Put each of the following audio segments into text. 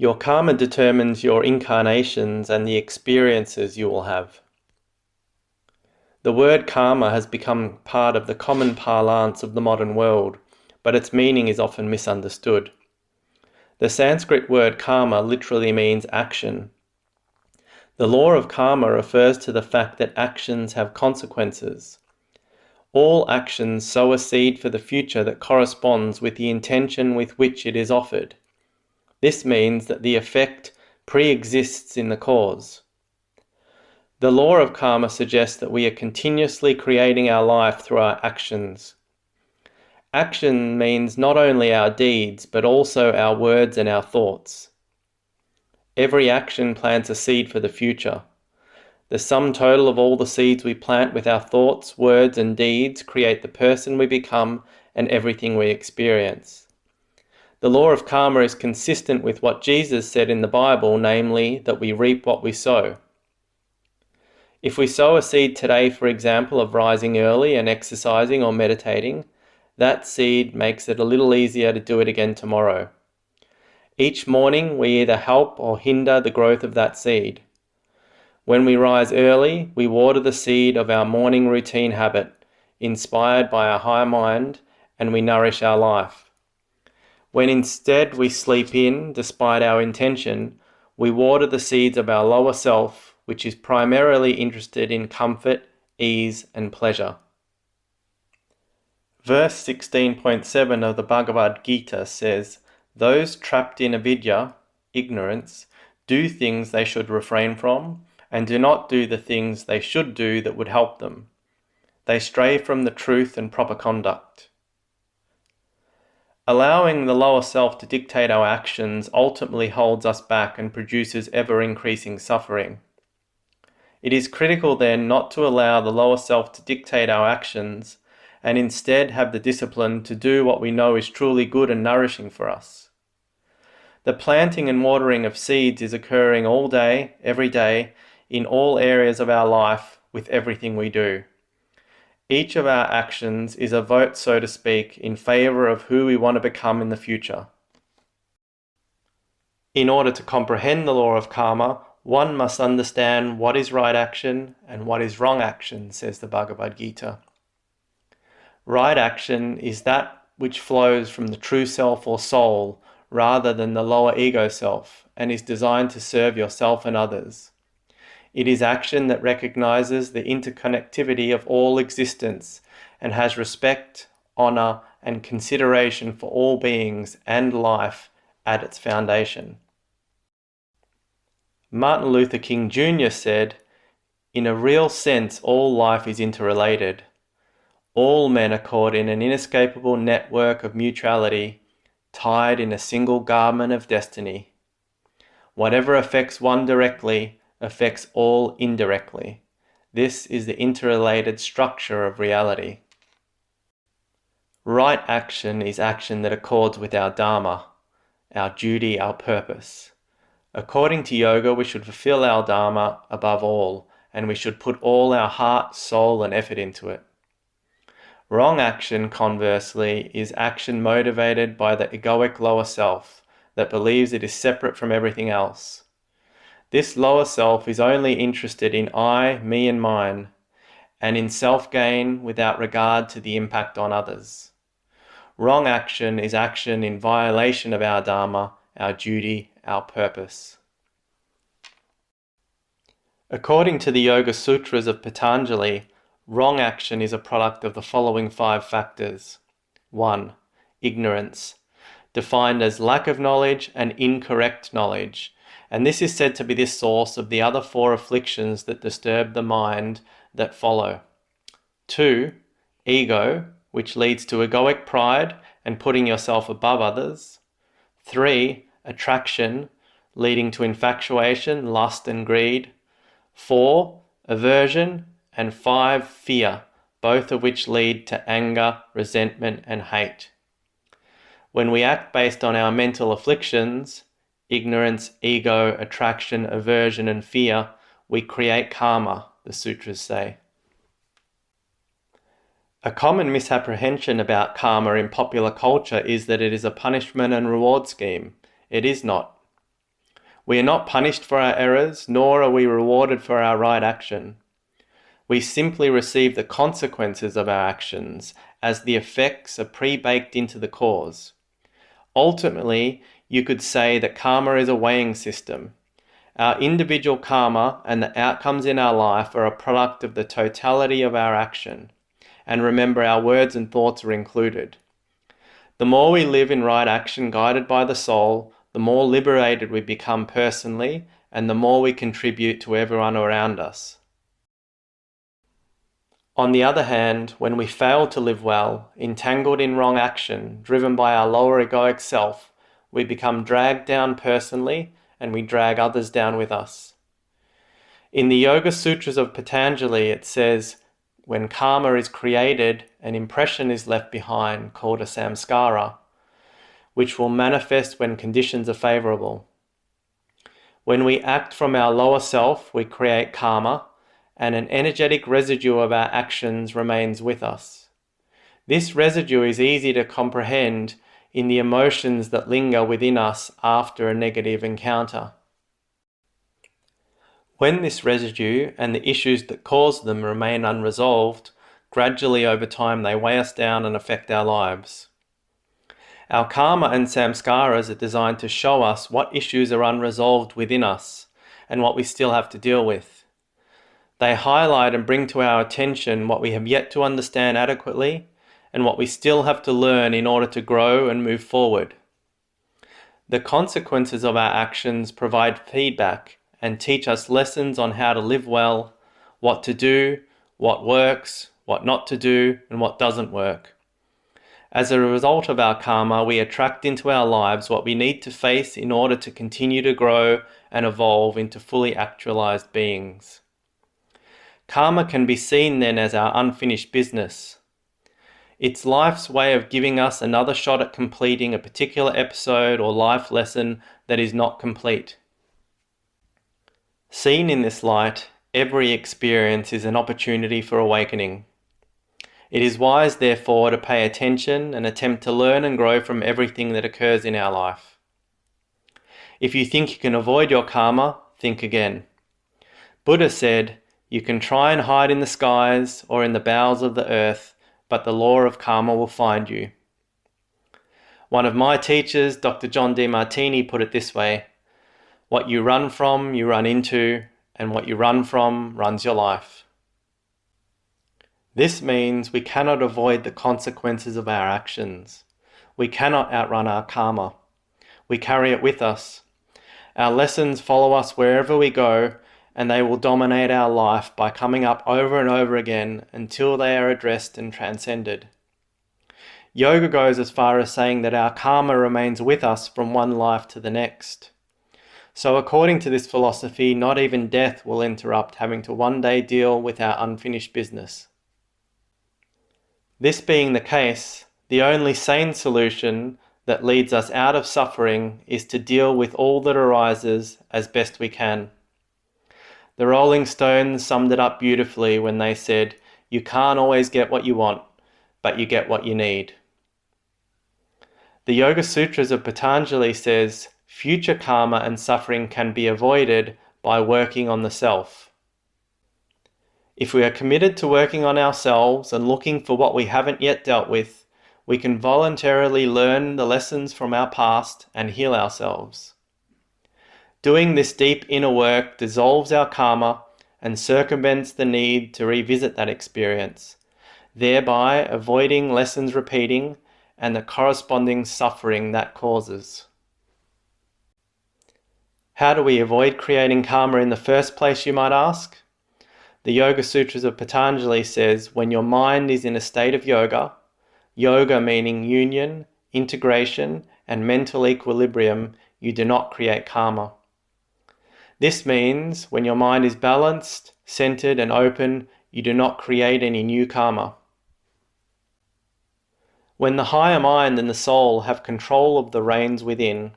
Your karma determines your incarnations and the experiences you will have. The word karma has become part of the common parlance of the modern world, but its meaning is often misunderstood. The Sanskrit word karma literally means action. The law of karma refers to the fact that actions have consequences. All actions sow a seed for the future that corresponds with the intention with which it is offered. This means that the effect pre-exists in the cause. The law of karma suggests that we are continuously creating our life through our actions. Action means not only our deeds, but also our words and our thoughts. Every action plants a seed for the future. The sum total of all the seeds we plant with our thoughts, words, and deeds create the person we become and everything we experience. The law of karma is consistent with what Jesus said in the Bible, namely that we reap what we sow. If we sow a seed today, for example, of rising early and exercising or meditating, that seed makes it a little easier to do it again tomorrow. Each morning, we either help or hinder the growth of that seed. When we rise early, we water the seed of our morning routine habit, inspired by our higher mind, and we nourish our life. When instead we sleep in, despite our intention, we water the seeds of our lower self, which is primarily interested in comfort, ease, and pleasure. Verse 16.7 of the Bhagavad Gita says, "Those trapped in avidya, ignorance, do things they should refrain from, and do not do the things they should do that would help them. They stray from the truth and proper conduct." Allowing the lower self to dictate our actions ultimately holds us back and produces ever-increasing suffering. It is critical then not to allow the lower self to dictate our actions and instead have the discipline to do what we know is truly good and nourishing for us. The planting and watering of seeds is occurring all day, every day, in all areas of our life, with everything we do. Each of our actions is a vote, so to speak, in favor of who we want to become in the future. In order to comprehend the law of karma, one must understand what is right action and what is wrong action, says the Bhagavad Gita. Right action is that which flows from the true self or soul rather than the lower ego self, and is designed to serve yourself and others. It is action that recognizes the interconnectivity of all existence and has respect, honor, and consideration for all beings and life at its foundation. Martin Luther King Jr. said, "In a real sense, all life is interrelated. All men are caught in an inescapable network of mutuality, tied in a single garment of destiny. Whatever affects one directly affects all indirectly. This is the interrelated structure of reality." Right action is action that accords with our dharma, our duty, our purpose. According to yoga, we should fulfill our dharma above all, and we should put all our heart, soul, and effort into it. Wrong action, conversely, is action motivated by the egoic lower self that believes it is separate from everything else. This lower self is only interested in I, me, and mine, and in self-gain without regard to the impact on others. Wrong action is action in violation of our dharma, our duty, our purpose. According to the Yoga Sutras of Patanjali, wrong action is a product of the following 5 factors. 1. Ignorance, defined as lack of knowledge and incorrect knowledge, and this is said to be the source of the other 4 afflictions that disturb the mind that follow. 2. Ego, which leads to egoic pride and putting yourself above others. 3. Attraction, leading to infatuation, lust, and greed. 4. Aversion, and 5. Fear, both of which lead to anger, resentment, and hate. When we act based on our mental afflictions, ignorance, ego, attraction, aversion, and fear, we create karma, the sutras say. A common misapprehension about karma in popular culture is that it is a punishment and reward scheme. It is not. We are not punished for our errors, nor are we rewarded for our right action. We simply receive the consequences of our actions, as the effects are pre-baked into the cause. Ultimately, you could say that karma is a weighing system. Our individual karma and the outcomes in our life are a product of the totality of our action. And remember, our words and thoughts are included. The more we live in right action guided by the soul, the more liberated we become personally, and the more we contribute to everyone around us. On the other hand, when we fail to live well, entangled in wrong action, driven by our lower egoic self, we become dragged down personally, and we drag others down with us. In the Yoga Sutras of Patanjali, it says, when karma is created, an impression is left behind called a samskara, which will manifest when conditions are favorable. When we act from our lower self, we create karma, and an energetic residue of our actions remains with us. This residue is easy to comprehend in the emotions that linger within us after a negative encounter. When this residue and the issues that cause them remain unresolved, gradually over time they weigh us down and affect our lives. Our karma and samskaras are designed to show us what issues are unresolved within us and what we still have to deal with. They highlight and bring to our attention what we have yet to understand adequately and what we still have to learn in order to grow and move forward. The consequences of our actions provide feedback and teach us lessons on how to live well, what to do, what works, what not to do, and what doesn't work. As a result of our karma, we attract into our lives what we need to face in order to continue to grow and evolve into fully actualized beings. Karma can be seen then as our unfinished business. It's life's way of giving us another shot at completing a particular episode or life lesson that is not complete. Seen in this light, every experience is an opportunity for awakening. It is wise, therefore, to pay attention and attempt to learn and grow from everything that occurs in our life. If you think you can avoid your karma, think again. Buddha said, you can try and hide in the skies or in the bowels of the earth, but the law of karma will find you. One of my teachers, Dr. John D. Martini, put it this way, what you run from, you run into, and what you run from runs your life. This means we cannot avoid the consequences of our actions. We cannot outrun our karma. We carry it with us. Our lessons follow us wherever we go, and they will dominate our life by coming up over and over again until they are addressed and transcended. Yoga goes as far as saying that our karma remains with us from one life to the next. So according to this philosophy, not even death will interrupt having to one day deal with our unfinished business. This being the case, the only sane solution that leads us out of suffering is to deal with all that arises as best we can. The Rolling Stones summed it up beautifully when they said, you can't always get what you want, but you get what you need. The Yoga Sutras of Patanjali says, future karma and suffering can be avoided by working on the self. If we are committed to working on ourselves and looking for what we haven't yet dealt with, we can voluntarily learn the lessons from our past and heal ourselves. Doing this deep inner work dissolves our karma and circumvents the need to revisit that experience, thereby avoiding lessons repeating and the corresponding suffering that causes. How do we avoid creating karma in the first place, you might ask? The Yoga Sutras of Patanjali says, when your mind is in a state of yoga, yoga meaning union, integration, and mental equilibrium, you do not create karma. This means when your mind is balanced, centered, and open, you do not create any new karma. When the higher mind and the soul have control of the reins within,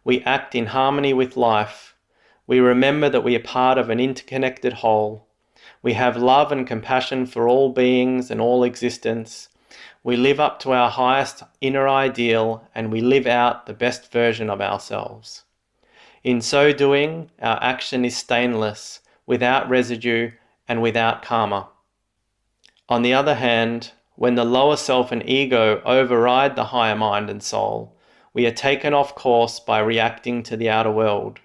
we act in harmony with life. We remember that we are part of an interconnected whole. We have love and compassion for all beings and all existence. We live up to our highest inner ideal and we live out the best version of ourselves. In so doing, our action is stainless, without residue and without karma. On the other hand, when the lower self and ego override the higher mind and soul, we are taken off course by reacting to the outer world.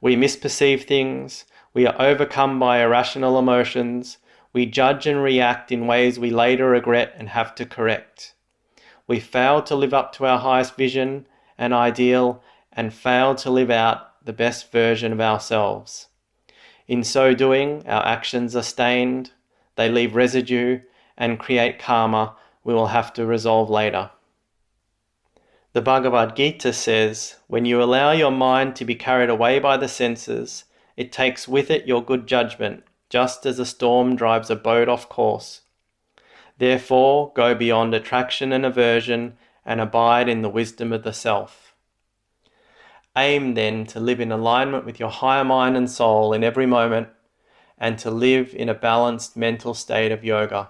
We misperceive things, we are overcome by irrational emotions, we judge and react in ways we later regret and have to correct. We fail to live up to our highest vision and ideal and fail to live out the best version of ourselves. In so doing, our actions are stained, they leave residue and create karma we will have to resolve later. The Bhagavad Gita says, when you allow your mind to be carried away by the senses, it takes with it your good judgment, just as a storm drives a boat off course. Therefore, go beyond attraction and aversion and abide in the wisdom of the self. Aim then to live in alignment with your higher mind and soul in every moment, and to live in a balanced mental state of yoga.